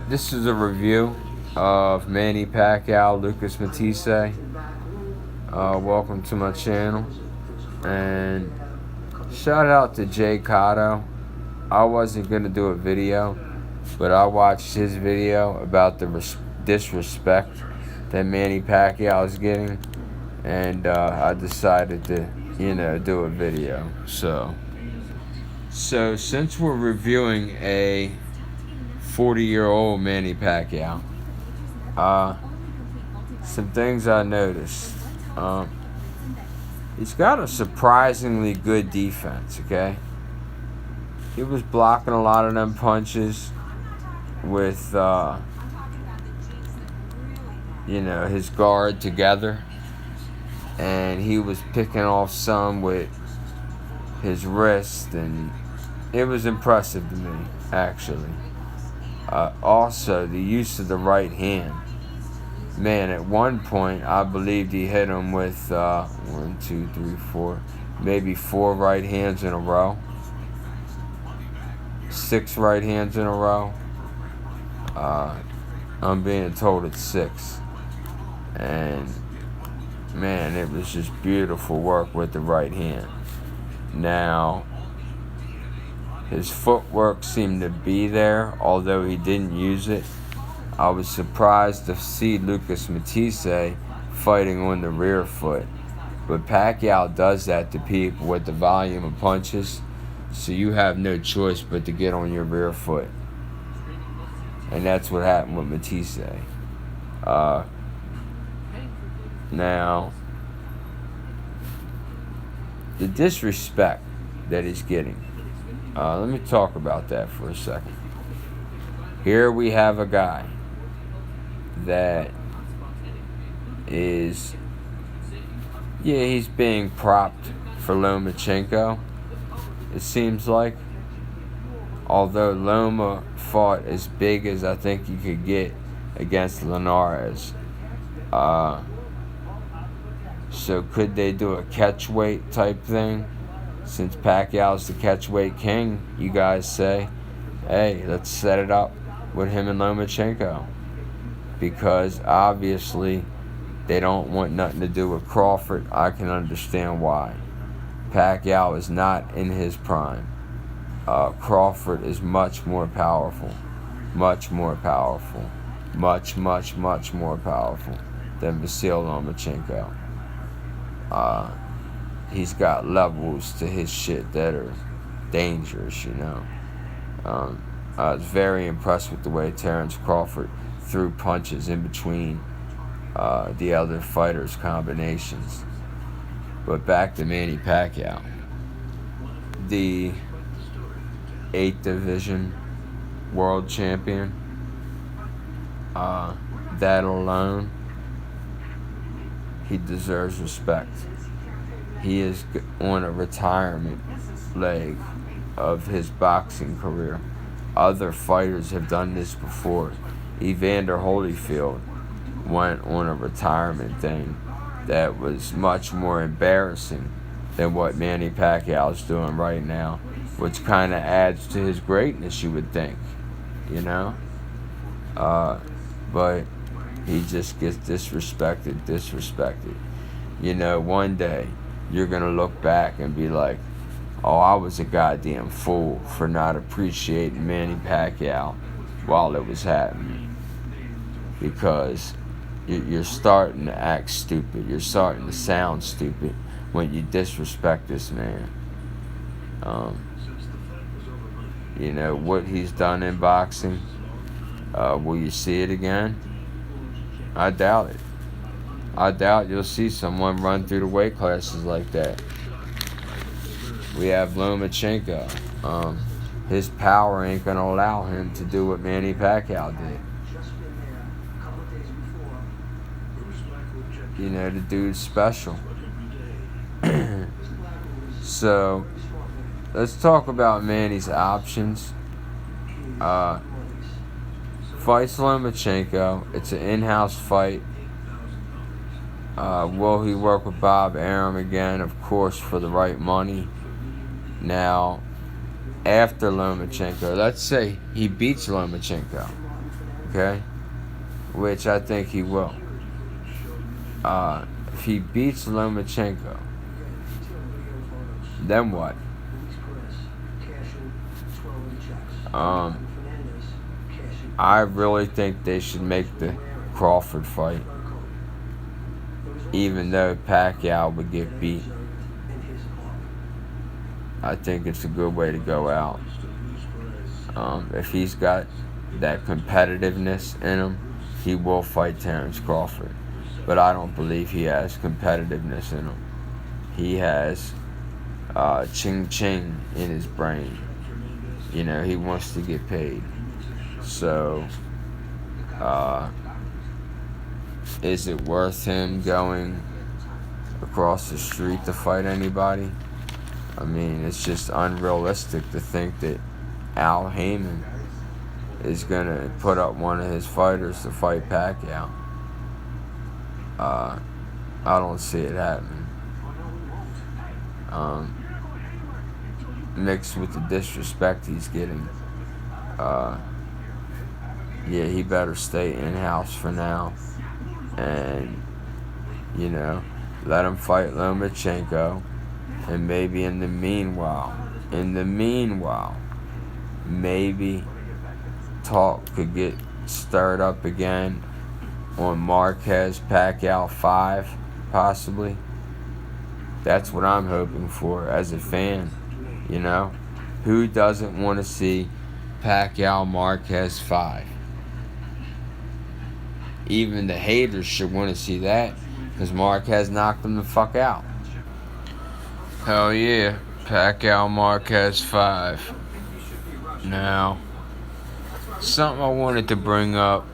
This is a review of Manny Pacquiao, Lucas Matisse. Welcome to my channel, and shout out to Jay Cotto. I wasn't gonna do a video, but I watched his video about the disrespect that Manny Pacquiao is getting, and I decided to, do a video. So since we're reviewing a 40-year-old Manny Pacquiao, some things I noticed. He's got a surprisingly good defense, okay? He was blocking a lot of them punches with, his guard together. And he was picking off some with his wrist, and it was impressive to me, actually. Also, the use of the right hand. Man, at one point, I believed he hit him with 1, 2, 3, 4, maybe 4 right hands in a row. 6 right hands in a row. I'm being told it's 6. And, man, it was just beautiful work with the right hand. Now, his footwork seemed to be there, although he didn't use it. I was surprised to see Lucas Matisse fighting on the rear foot. But Pacquiao does that to people with the volume of punches, so you have no choice but to get on your rear foot. And that's what happened with Matisse. Now, the disrespect that he's getting. Let me talk about that for a second. Here we have a guy that is, he's being propped for Lomachenko, it seems like. Although Loma fought as big as I think you could get against Linares. So could they do a catchweight type thing? Since Pacquiao's the catchweight king, you guys say, hey, let's set it up with him and Lomachenko. Because obviously they don't want nothing to do with Crawford. I can understand why. Pacquiao is not in his prime. Crawford is much more powerful. Much more powerful. Much more powerful than Vasyl Lomachenko. He's got levels to his shit that are dangerous, I was very impressed with the way Terrence Crawford threw punches in between the other fighters' combinations. But back to Manny Pacquiao. The 8th division world champion. That alone, he deserves respect. He is on a retirement leg of his boxing career. Other fighters have done this before. Evander Holyfield went on a retirement thing that was much more embarrassing than what Manny Pacquiao is doing right now, which kind of adds to his greatness, you would think, but he just gets disrespected. One day you're going to look back and be like, oh, I was a goddamn fool for not appreciating Manny Pacquiao while it was happening. Because you're starting to act stupid. You're starting to sound stupid when you disrespect this man. What he's done in boxing, will you see it again? I doubt it. I doubt you'll see someone run through the weight classes like that. We have Lomachenko. His power ain't gonna allow him to do what Manny Pacquiao did. The dude's special. So, let's talk about Manny's options. Fights Lomachenko. It's an in-house fight. Will he work with Bob Arum again? Of course, for the right money. Now, after Lomachenko, let's say he beats Lomachenko. okay? Which I think he will. If he beats Lomachenko, then what? I really think they should make the Crawford fight, even though Pacquiao would get beat. I think it's a good way to go out. If he's got that competitiveness in him, he will fight Terence Crawford. But I don't believe he has competitiveness in him. He has ching ching in his brain. You know, he wants to get paid. So, is it worth him going across the street to fight anybody? I mean, it's just unrealistic to think that Al Heyman is going to put up one of his fighters to fight Pacquiao. I don't see it happening. Mixed with the disrespect he's getting, yeah, he better stay in-house for now. And, you know, let him fight Lomachenko. And maybe in the meanwhile, maybe talk could get stirred up again on Marquez Pacquiao 5, possibly. That's what I'm hoping for as a fan, you know. Who doesn't want to see Pacquiao Marquez 5? Even the haters should want to see that, because Marquez knocked him the fuck out. Hell yeah, Pacquiao Marquez 5. Now, something I wanted to bring up,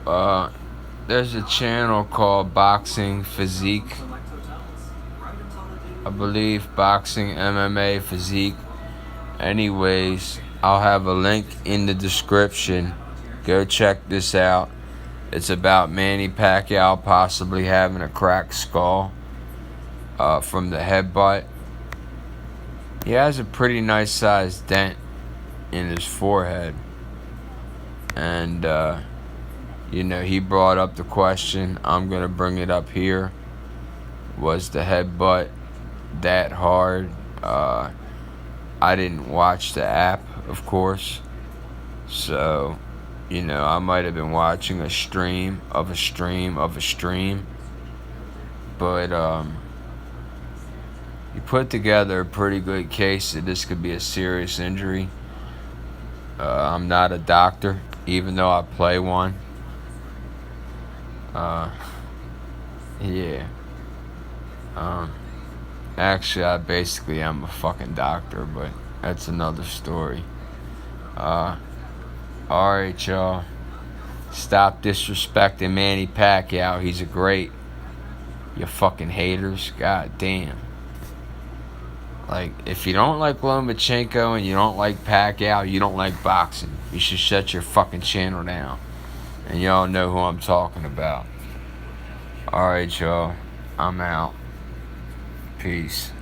there's a channel called Boxing Physique. I believe Boxing MMA Physique. Anyways, I'll have a link in the description. Go check this out. It's about Manny Pacquiao possibly having a cracked skull from the headbutt. He has a pretty nice sized dent in his forehead. And, you know, he brought up the question. I'm going to bring it up here. Was the headbutt that hard? I didn't watch the app, of course. So, you know, I might have been watching a stream of a stream of a stream. But, you put together a pretty good case that this could be a serious injury. I'm not a doctor, even though I play one. Yeah. Actually, I basically am a fucking doctor, but that's another story. Alright, y'all. Stop disrespecting Manny Pacquiao. He's a great. You fucking haters. God damn. Like, if you don't like Lomachenko and you don't like Pacquiao, you don't like boxing. You should shut your fucking channel down. And y'all know who I'm talking about. Alright, y'all. I'm out. Peace.